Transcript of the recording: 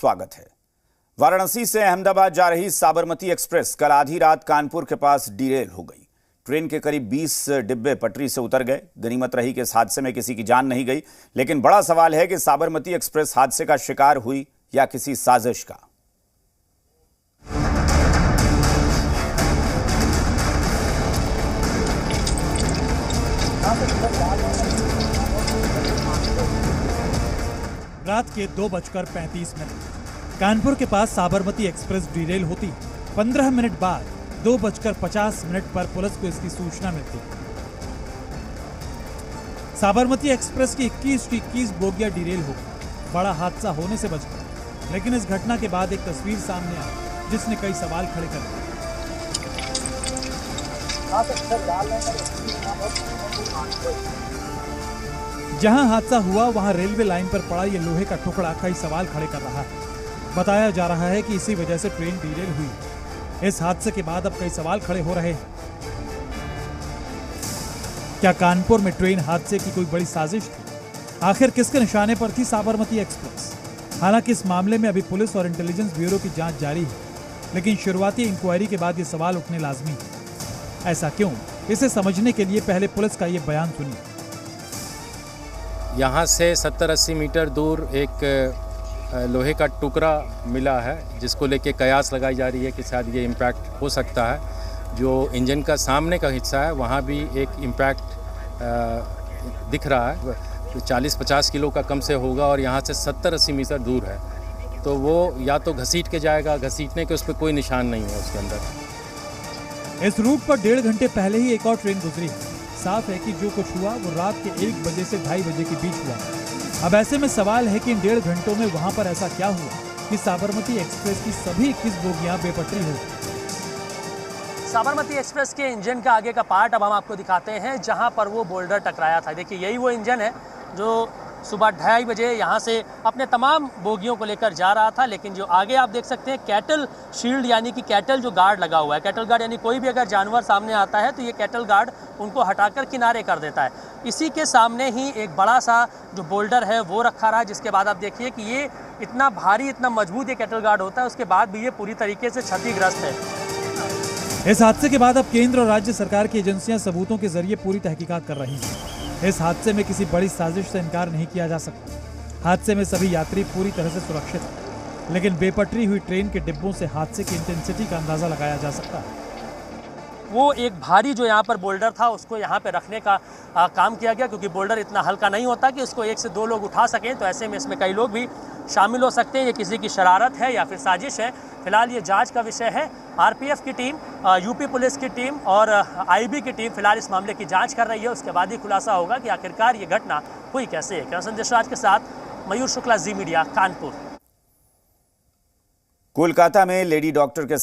स्वागत है। वाराणसी से अहमदाबाद जा रही साबरमती एक्सप्रेस कल आधी रात कानपुर के पास डीरेल हो गई। ट्रेन के करीब 20 डिब्बे पटरी से उतर गए। गनीमत रही कि इस हादसे में किसी की जान नहीं गई, लेकिन बड़ा सवाल है कि साबरमती एक्सप्रेस हादसे का शिकार हुई या किसी साजिश का। रात के 2:35 कानपुर के पास साबरमती एक्सप्रेस डीरेल होती। 15 मिनट बाद 2:50 पर पुलिस को इसकी सूचना मिलती। साबरमती एक्सप्रेस की 21 बोगियां डीरेल हो गई। बड़ा हादसा होने से बच गया, लेकिन इस घटना के बाद एक तस्वीर सामने आई जिसने कई सवाल खड़े कर दिए। जहां हादसा हुआ वहां रेलवे लाइन पर पड़ा ये लोहे का टुकड़ा कई सवाल खड़े कर रहा है। बताया जा रहा है कि इसी वजह से ट्रेन डीरेल हुई। इस हादसे के बाद अब कई सवाल खड़े हो रहे हैं। क्या कानपुर में ट्रेन हादसे की कोई बड़ी साजिश थी? आखिर किसके निशाने पर थी साबरमती एक्सप्रेस? हालांकि इस मामले में अभी पुलिस और इंटेलिजेंस ब्यूरो की जांच जारी है, लेकिन शुरुआती इंक्वायरी के बाद ये सवाल उठने लाजमी है। ऐसा क्यों? इसे समझने के लिए पहले पुलिस का ये बयान सुनिए। यहाँ से 70-80 मीटर दूर एक लोहे का टुकड़ा मिला है, जिसको लेके कयास लगाई जा रही है कि शायद ये इम्पैक्ट हो सकता है। जो इंजन का सामने का हिस्सा है वहाँ भी एक इम्पैक्ट दिख रहा है। 40-50 किलो का कम से होगा और यहाँ से 70-80 मीटर दूर है, तो वो या तो घसीट के जाएगा, घसीटने के उस पर कोई निशान नहीं है उसके अंदर। इस रूट पर 1.5 घंटे पहले ही एक और ट्रेन गुजरी। साफ है कि जो कुछ हुआ वो रात के 1 बजे से 2:30 बजे के बीच हुआ। अब ऐसे में सवाल है कि इन 1.5 घंटों में वहां पर ऐसा क्या हुआ कि साबरमती एक्सप्रेस की सभी 21 बोगियां बेपटरी हो। साबरमती एक्सप्रेस के इंजन का आगे का पार्ट अब हम आपको दिखाते हैं, जहां पर वो बोल्डर टकराया था। देखिए, यही वो इंजन है जो सुबह 2:30 बजे यहाँ से अपने तमाम बोगियों को लेकर जा रहा था। लेकिन जो आगे आप देख सकते हैं कैटल शील्ड यानी कि कैटल जो गार्ड लगा हुआ है। कैटल गार्ड यानी कोई भी अगर जानवर सामने आता है तो ये कैटल गार्ड उनको हटाकर किनारे कर देता है। इसी के सामने ही एक बड़ा सा जो बोल्डर है वो रखा रहा, जिसके बाद आप देखिए कि ये इतना भारी, इतना मजबूत ये कैटल गार्ड होता है, उसके बाद भी ये पूरी तरीके से क्षतिग्रस्त है। इस हादसे के बाद अब केंद्र और राज्य सरकार की एजेंसियां सबूतों के जरिए पूरी तहकीकात कर रही हैं। इस हादसे में किसी बड़ी साजिश से इनकार नहीं किया जा सकता। हादसे में सभी यात्री पूरी तरह से सुरक्षित हैं, लेकिन बेपटरी हुई ट्रेन के डिब्बों से हादसे की इंटेंसिटी का अंदाजा लगाया जा सकता है। वो एक भारी जो यहाँ पर बोल्डर था उसको यहाँ पे रखने का काम किया गया, क्योंकि बोल्डर इतना हल्का नहीं होता कि उसको 1 से 2 लोग उठा सकें। तो ऐसे में इसमें कई लोग भी शामिल हो सकते हैं। ये किसी की शरारत है या फिर साजिश है, फिलहाल ये जांच का विषय है। आरपीएफ की टीम, यूपी पुलिस की टीम और आईबी की टीम फिलहाल इस मामले की जांच कर रही है। उसके बाद ही खुलासा होगा कि आखिरकार ये घटना हुई कैसे है। संदेश राज के साथ मयूर शुक्ला, जी मीडिया, कानपुर। कोलकाता में लेडी डॉक्टर के